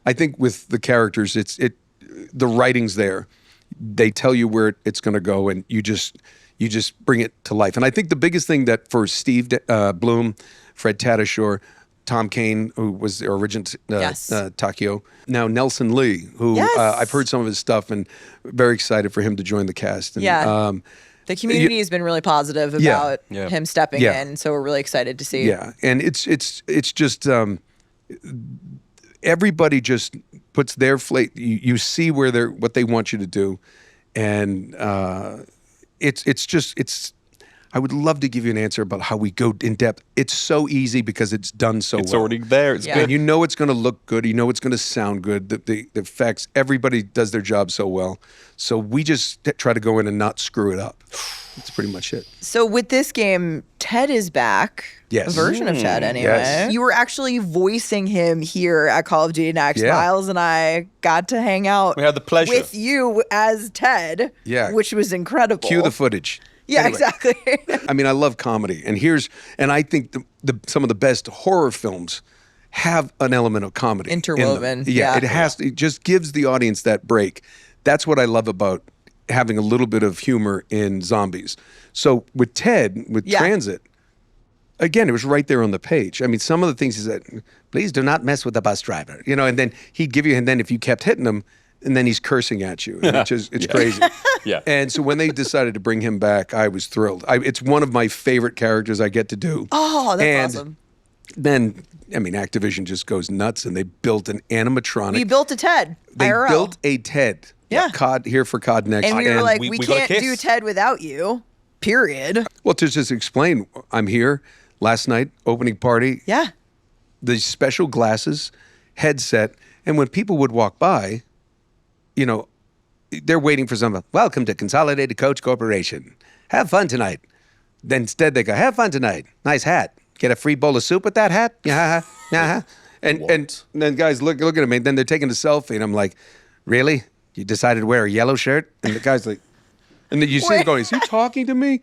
I think with the characters, the writing's there. They tell you where it's going to go, and you just bring it to life. And I think the biggest thing that for Steve Bloom, Fred Tatasciore, Tom Kane, who was the original Takio, now Nelson Lee, who I've heard some of his stuff, and very excited for him to join the cast. And, the community has been really positive about him stepping in, so we're really excited to see. Yeah, and it's just everybody just puts their you see what they want you to do, and it's I would love to give you an answer about how we go in depth. It's so easy because it's done so It's well. already there. It's good. And you know it's going to look good. You know it's going to sound good. The effects, everybody does their job so well. So we just try to go in and not screw it up. That's pretty much it. So with this game, T.E.D. is back. Yes. A version of T.E.D. anyway. Yes. You were actually voicing him here at Call of Duty Next. Yeah. Miles and I got to hang out We had the pleasure. with you as T.E.D., Yeah. which was incredible. Cue the footage. Yeah, Anyway. exactly. I mean, I love comedy, and I think some of the best horror films have an element of comedy in them. Interwoven, yeah. It has. It just gives the audience that break. That's what I love about having a little bit of humor in Zombies. So with T.E.D., with Transit, again, it was right there on the page. I mean, some of the things he said, please do not mess with the bus driver, and then he'd give you, and then if you kept hitting him, and then he's cursing at you, which is it's crazy. Yeah. And so when they decided to bring him back, I was thrilled. It's one of my favorite characters I get to do. Oh, that's and awesome. Then, I mean, Activision just goes nuts, and they built an animatronic. We built a T.E.D. They IRL. built a T.E.D. Yeah. COD here for COD Next. And we were like, we we got a can't kiss. do T.E.D. without you, period. Well, to just explain, I'm here last night, opening party. Yeah. The special glasses, headset, and when people would walk by, they're waiting for something. Welcome to Consolidated Coach Corporation. Have fun tonight. Then instead they go, have fun tonight. Nice hat. Get a free bowl of soup with that hat? Yeah. And then guys look at me. And then they're taking a selfie, and I'm like, really? You decided to wear a yellow shirt? And the guy's like, and then you see him going, is he talking to me?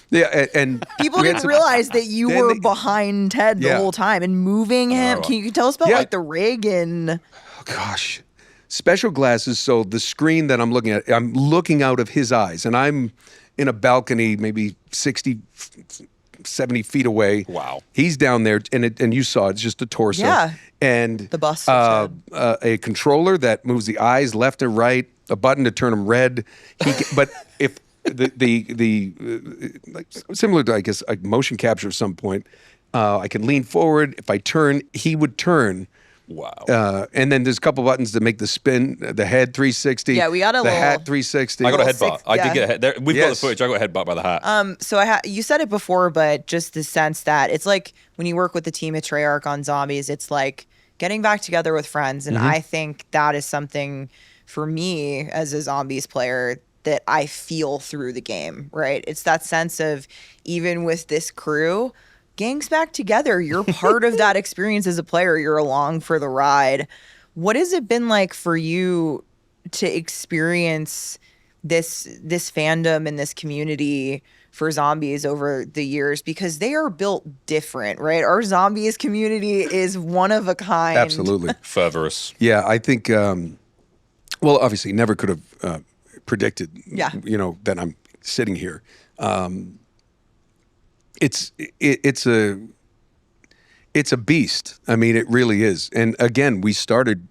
Yeah, and People we had didn't some- realize that you Then were they- behind T.E.D. the Yeah. whole time and moving him. Can you tell us about like the rig and? Gosh, special glasses. So the screen that I'm looking out of his eyes, and I'm in a balcony, maybe 60, 70 feet away. Wow. He's down there, and you saw it's just a torso. Yeah. And The bust. a controller that moves the eyes left and right, a button to turn them red. But if like similar to, I guess, a motion capture at some point, I can lean forward. If I turn, he would turn. Wow. And then there's a couple buttons to make the spin, the head 360. Yeah, we got a the little- hat 360. I got a headbutt. I yeah. did get a head. There, we've got the Yes. footage. I got a headbutt by the hat. So you said it before, but just the sense that it's like when you work with the team at Treyarch on Zombies, it's like getting back together with friends. And I think that is something for me as a Zombies player that I feel through the game, right? It's that sense of even with this crew, gang's back together. You're part of that experience as a player. You're along for the ride. What has it been like for you to experience this fandom and this community for Zombies over the years? Because they are built different, right? Our Zombies community is one of a kind. Absolutely. Furtherus. Yeah, I think, well, obviously never could have predicted, Yeah. that I'm sitting here. It's a beast. I mean, it really is. And again, we started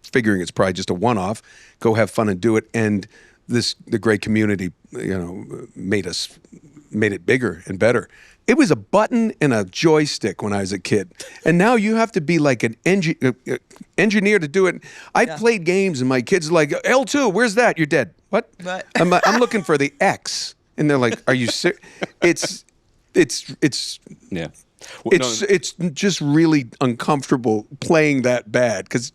figuring it's probably just a one-off, go have fun and do it. And the great community, made it bigger and better. It was a button and a joystick when I was a kid. And now you have to be like an engineer to do it. I played games and my kids are like, L2, where's that? You're dead. What? I'm looking for the X. And they're like, are you serious? Yeah. It's just really uncomfortable playing that bad because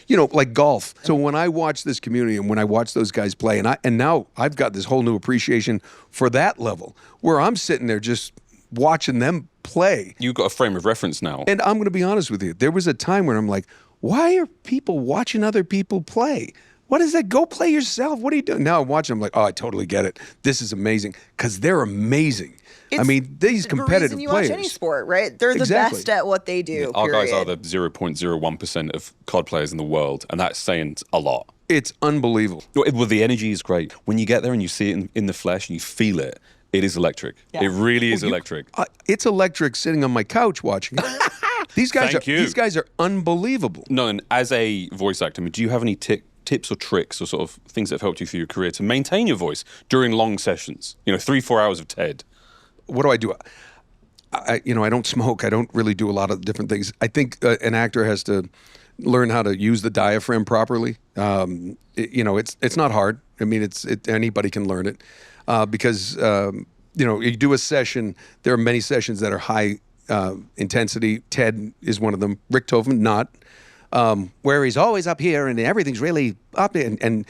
like golf. So when I watch this community and when I watch those guys play, and now I've got this whole new appreciation for that level where I'm sitting there just watching them play. You've got a frame of reference now. And I'm going to be honest with you. There was a time where I'm like, why are people watching other people play? What is that? Go play yourself. What are you doing? Now I'm watching. I'm like, oh, I totally get it. This is amazing because they're amazing. I mean, these competitive the reason you players. watch any sport, right? They're the Exactly. best at what they do. Our guys period. are the 0.01% of COD players in the world, and that's saying a lot. It's unbelievable. Well, the energy is great. When you get there and you see it in the flesh and you feel it, it is electric. Yeah. It really is electric. It's electric sitting on my couch watching it. These guys are unbelievable. No, and as a voice actor, do you have any tips or tricks or sort of things that have helped you through your career to maintain your voice during long sessions? 3-4 hours of T.E.D. What do I do? I don't smoke. I don't really do a lot of different things. I think an actor has to learn how to use the diaphragm properly. It's not hard. I mean, anybody can learn it because you do a session. There are many sessions that are high intensity. T.E.D. is one of them. Richtofen, not. Where he's always up here and everything's really up. And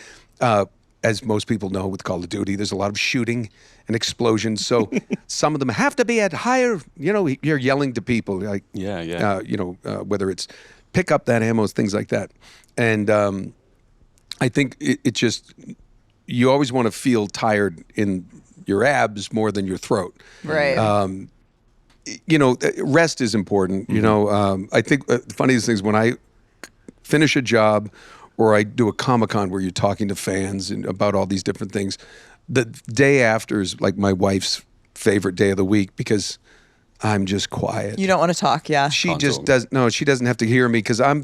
as most people know with Call of Duty, there's a lot of shooting and explosions. So some of them have to be at higher, you're yelling to people. Like, whether it's pick up that ammo, things like that. And I think it just, you always want to feel tired in your abs more than your throat. Right. Rest is important. I think the funniest thing is when I finish a job or I do a Comic-Con where you're talking to fans and about all these different things, the day after is like my wife's favorite day of the week because I'm just quiet. You don't want to talk, yeah. She just doesn't. No, she doesn't have to hear me because I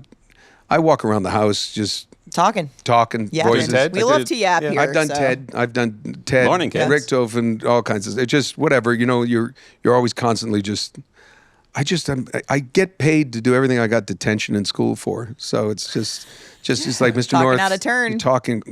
walk around the house just talking, voices. Ted? We love to yap here. I've done so. T.E.D. I've done T.E.D. Morning, kids. Richtofen, all kinds of. It just whatever. You're always constantly just. I get paid to do everything I got detention in school for. So it's just like Mr. Talking North. out of turn.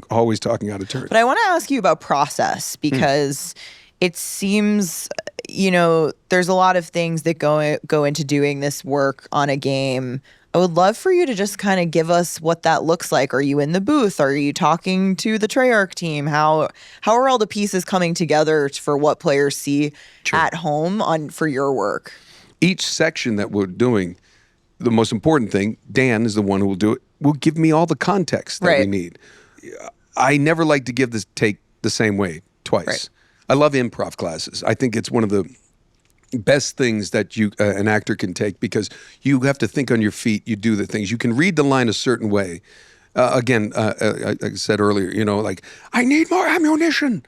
Always talking out of turn. But I want to ask you about process because it seems, there's a lot of things that go into doing this work on a game. I would love for you to just kind of give us what that looks like. Are you in the booth? Are you talking to the Treyarch team? How are all the pieces coming together for what players see at home for your work? Each section that we're doing, the most important thing, Dan is the one who will do it, will give me all the context that we need. I never like to give this take the same way twice. Right. I love improv classes. I think it's one of the best things that an actor can take because you have to think on your feet. You do the things. You can read the line a certain way. Again, like I said earlier, like, I need more ammunition.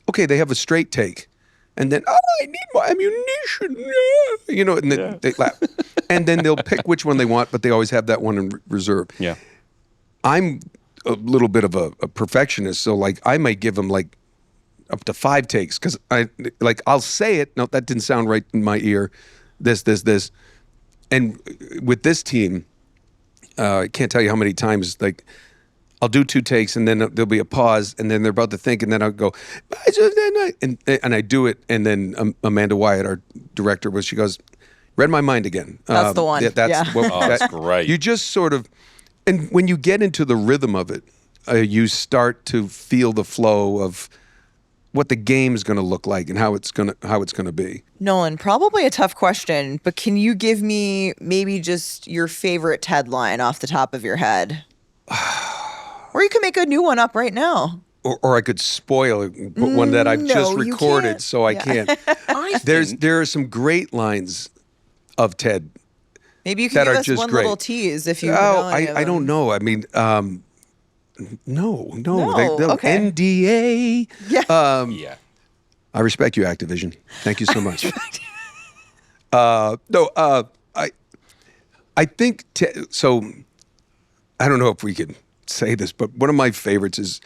Okay, they have a straight take. And then, I need more ammunition. And they laugh. And then they'll pick which one they want, but they always have that one in reserve. Yeah. I'm a little bit of a perfectionist, so like I might give them like up to 5 takes because I'll say it. No, that didn't sound right in my ear. This. And with this team, I can't tell you how many times like I'll do 2 takes and then there'll be a pause and then they're about to think and then I'll go, and I do it. And then Amanda Wyatt, our director, she goes, read my mind again. That's the one. That's great. You just sort of, and when you get into the rhythm of it, you start to feel the flow of what the game's going to look like and how it's going to be. Nolan, probably a tough question, but can you give me maybe just your favorite T.E.D. line off the top of your head? Or you can make a new one up right now. Or I could spoil one that I've just recorded, so I can't. There are some great lines of T.E.D. Maybe you can give us one little tease if you know any of them. I don't know. I mean, no. Okay. NDA. Yeah. I respect you, Activision. Thank you so much. I think so. I don't know if we can say this, but one of my favorites is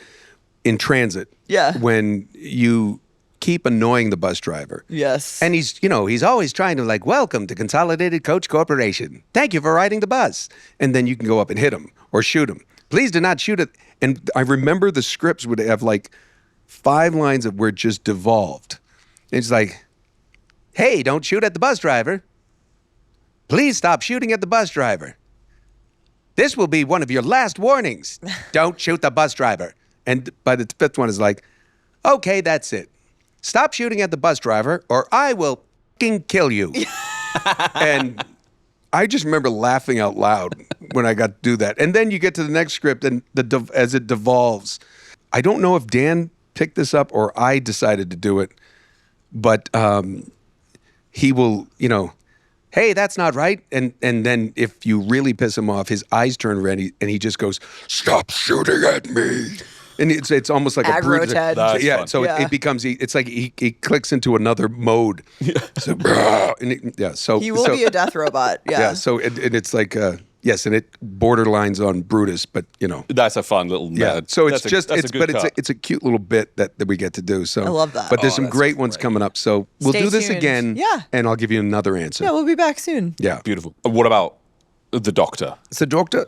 in transit. Yeah. When you keep annoying the bus driver. Yes. And he's always trying to like, welcome to Consolidated Coach Corporation. Thank you for riding the bus. And then you can go up and hit him or shoot him. Please do not shoot it. And I remember the scripts would have like 5 lines that were just devolved. It's like, hey, don't shoot at the bus driver. Please stop shooting at the bus driver. This will be one of your last warnings. Don't shoot the bus driver. And by the 5th one is like, okay, that's it. Stop shooting at the bus driver or I will fucking kill you. And I just remember laughing out loud when I got to do that. And then you get to the next script and as it devolves. I don't know if Dan picked this up or I decided to do it, but he will, hey, that's not right. And then if you really piss him off, his eyes turn red and he just goes, stop shooting at me. And it's almost like aggro a brute. Ted. Yeah, so it becomes, it's like he clicks into another mode. So, he will be a death robot. Yeah. Yeah, so it's like, yes, and it borderlines on Brutus, but That's a fun little method. So it's it's a cute little bit that we get to do. So I love that. But there's some great ones coming up. So we'll Stay do this tuned. again. Yeah. And I'll give you another answer. Yeah, we'll be back soon. Yeah. Beautiful. What about the Doctor? So Doctor,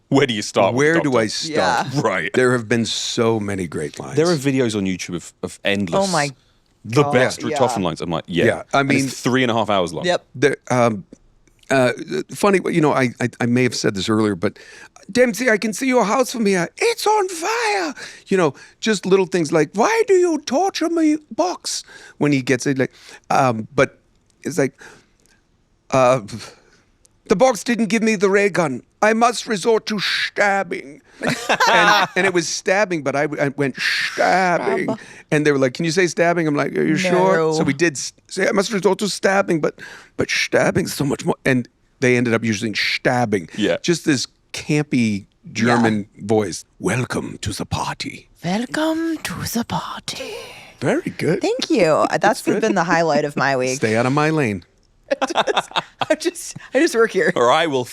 where do you start? Where with the do I Doctor? start? Yeah. Right. There have been so many great lines. There are videos on YouTube of endless. Oh my The Oh, best yeah. Richtofen lines. I'm like, yeah. Yeah, I And mean- it's 3.5 hours long. Yep. Funny, you know, I may have said this earlier, but Dempsey, I can see your house from here. It's on fire. You know, just little things like, why do you torture my box? When he gets it, like, but it's like, the box didn't give me the ray gun. I must resort to stabbing. and it was stabbing, but I went stabbing. And they were like, can you say stabbing? I'm like, are you sure? So we did say, I must resort to stabbing, but stabbing's so much more. And they ended up using stabbing. Yeah. Just this campy German voice. Welcome to the party. Welcome to the party. Very good. Thank you. That's been the highlight of my week. Stay out of my lane. I just work here. Or I will.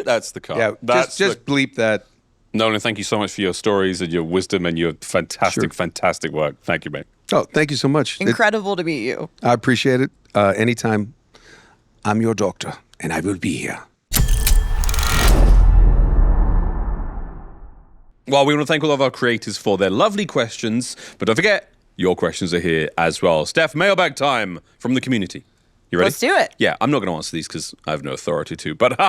That's the car. Yeah, That's just bleep that. Nolan, thank you so much for your stories and your wisdom and your fantastic work. Thank you, mate. Oh, thank you so much. Incredible to meet you. I appreciate it. Anytime, I'm your doctor, and I will be here. Well, we want to thank all of our creators for their lovely questions, but don't forget, your questions are here as well. Steph, mailbag time from the community. You ready? Let's do it. Yeah, I'm not going to answer these because I have no authority to. But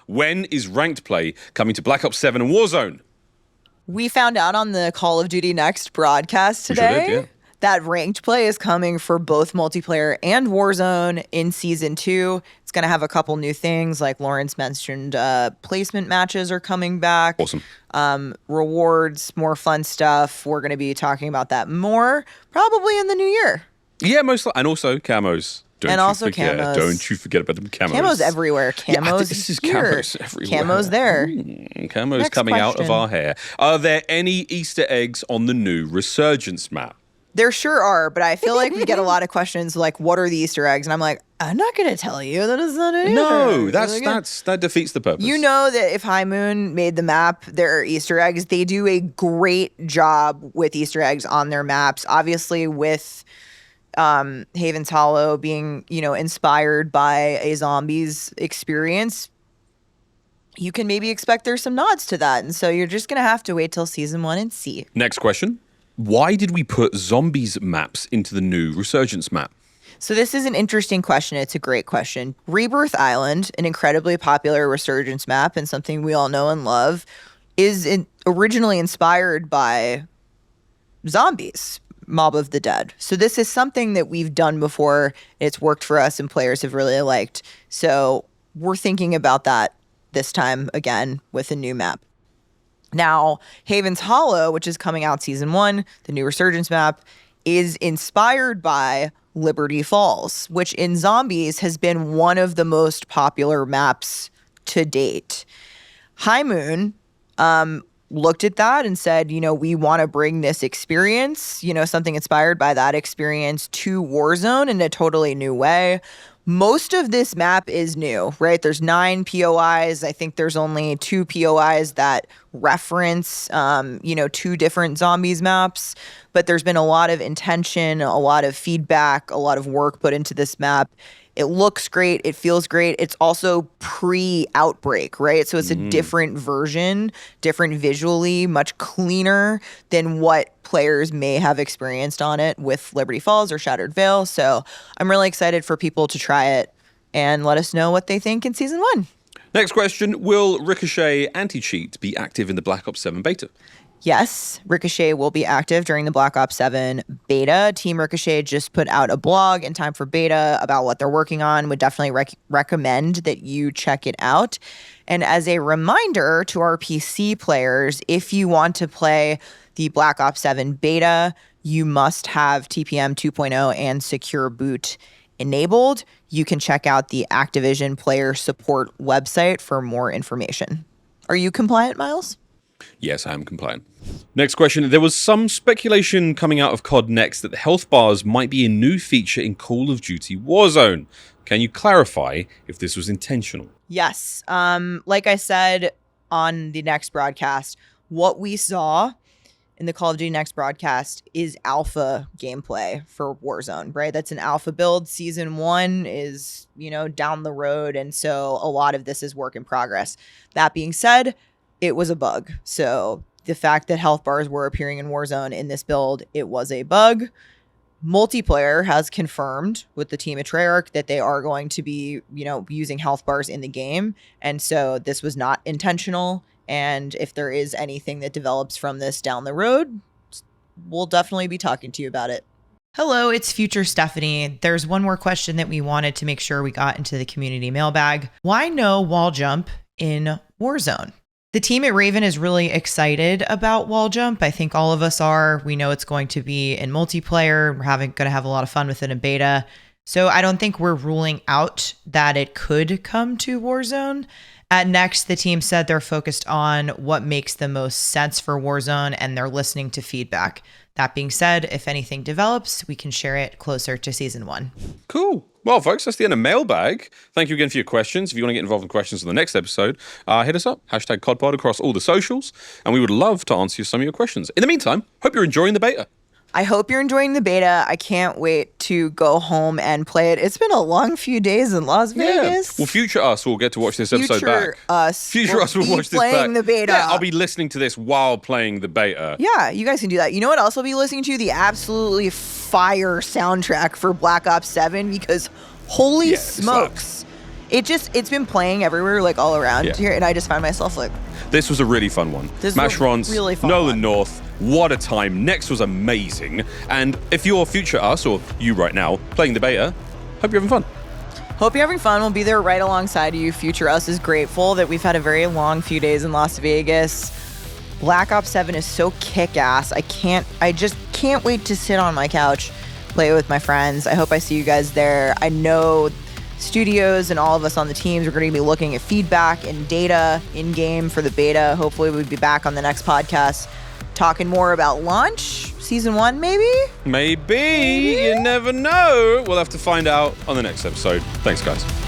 when is ranked play coming to Black Ops 7 and Warzone? We found out on the Call of Duty Next broadcast We sure today did, yeah. that ranked play is coming for both multiplayer and Warzone in Season 2. It's going to have a couple new things, like Lawrence mentioned, placement matches are coming back. Awesome. Rewards, more fun stuff. We're going to be talking about that more probably in the new year. Yeah, most and also camos. Camos. Don't you forget about them camos. Camos everywhere. Camos this is here. camos everywhere. Camos there. Camos Next coming out of question. our hair. Are there any Easter eggs on the new Resurgence map? There sure are, but I feel like we get a lot of questions like, what are the Easter eggs? And I'm like, I'm not going to tell you. That is not an No, Easter egg. that defeats the purpose. You know that if High Moon made the map, there are Easter eggs. They do a great job with Easter eggs on their maps. Obviously, with Haven's Hollow being, inspired by a zombies experience, you can maybe expect there's some nods to that. And so you're just going to have to wait till Season 1 and see. Next question. Why did we put zombies maps into the new Resurgence map? So this is an interesting question. It's a great question. Rebirth Island, an incredibly popular Resurgence map and something we all know and love, is originally inspired by zombies, Mob of the Dead. So this is something that we've done before. It's worked for us and players have really liked. So we're thinking about that this time again with a new map. Now, Haven's Hollow, which is coming out Season 1, the new Resurgence map, is inspired by Liberty Falls, which in Zombies has been one of the most popular maps to date. High Moon looked at that and said, we want to bring this experience, something inspired by that experience to Warzone in a totally new way. Most of this map is new, right? There's 9 POIs. I think there's only 2 POIs that reference, 2 different Zombies maps. But there's been a lot of intention, a lot of feedback, a lot of work put into this map. It looks great. It feels great. It's also pre-Outbreak, right? So it's a different version, different visually, much cleaner than what players may have experienced on it with Liberty Falls or Shattered Veil. So I'm really excited for people to try it and let us know what they think in Season 1. Next question. Will Ricochet anti-cheat be active in the Black Ops 7 beta? Yes, Ricochet will be active during the Black Ops 7 beta. Team Ricochet just put out a blog in time for beta about what they're working on. Would definitely recommend that you check it out. And as a reminder to our PC players, if you want to play the Black Ops 7 beta, you must have TPM 2.0 and Secure Boot enabled. You can check out the Activision Player Support website for more information. Are you compliant, Miles? Yes, I am compliant. Next question. There was some speculation coming out of COD Next that the health bars might be a new feature in Call of Duty Warzone. Can you clarify if this was intentional? Yes. Like I said on the Next broadcast, what we saw in the Call of Duty Next broadcast is alpha gameplay for Warzone, right? That's an alpha build. Season 1 is, down the road. And so a lot of this is work in progress. That being said, it was a bug. So the fact that health bars were appearing in Warzone in this build, it was a bug. Multiplayer has confirmed with the team at Treyarch that they are going to be, using health bars in the game. And so this was not intentional. And if there is anything that develops from this down the road, we'll definitely be talking to you about it. Hello, it's Future Stephanie. There's one more question that we wanted to make sure we got into the community mailbag. Why no wall jump in Warzone? The team at Raven is really excited about wall jump. I think all of us are. We know it's going to be in multiplayer. We're going to have a lot of fun with it in beta. So I don't think we're ruling out that it could come to Warzone. At Next, the team said they're focused on what makes the most sense for Warzone, and they're listening to feedback. That being said, if anything develops, we can share it closer to Season 1. Cool. Well, folks, that's the end of Mailbag. Thank you again for your questions. If you want to get involved in questions on the next episode, hit us up, hashtag COD POD across all the socials, and we would love to answer some of your questions. In the meantime, hope you're enjoying the beta. I hope you're enjoying the beta. I can't wait to go home and play it. It's been a long few days in Las Vegas. Well, future us will get to watch this episode back. Future us will watch this back. Playing the beta. Yeah, I'll be listening to this while playing the beta. Yeah, you guys can do that. You know what else I'll be listening to? The absolutely fire soundtrack for Black Ops 7, because holy smokes. It's been playing everywhere, like all around here, and I just find myself like... This was a really fun one. Scronce, really fun Nolan North, what a time. Next was amazing. And if you're future us, or you right now, playing the beta, hope you're having fun. Hope you're having fun. We'll be there right alongside you. Future us is grateful that we've had a very long few days in Las Vegas. Black Ops 7 is so kick-ass. I just can't wait to sit on my couch, play with my friends. I hope I see you guys there. I know studios and all of us on the teams are going to be looking at feedback and data in-game for the beta. Hopefully we'll be back on the next podcast talking more about launch. Season 1, maybe? Maybe. You never know. We'll have to find out on the next episode. Thanks, guys.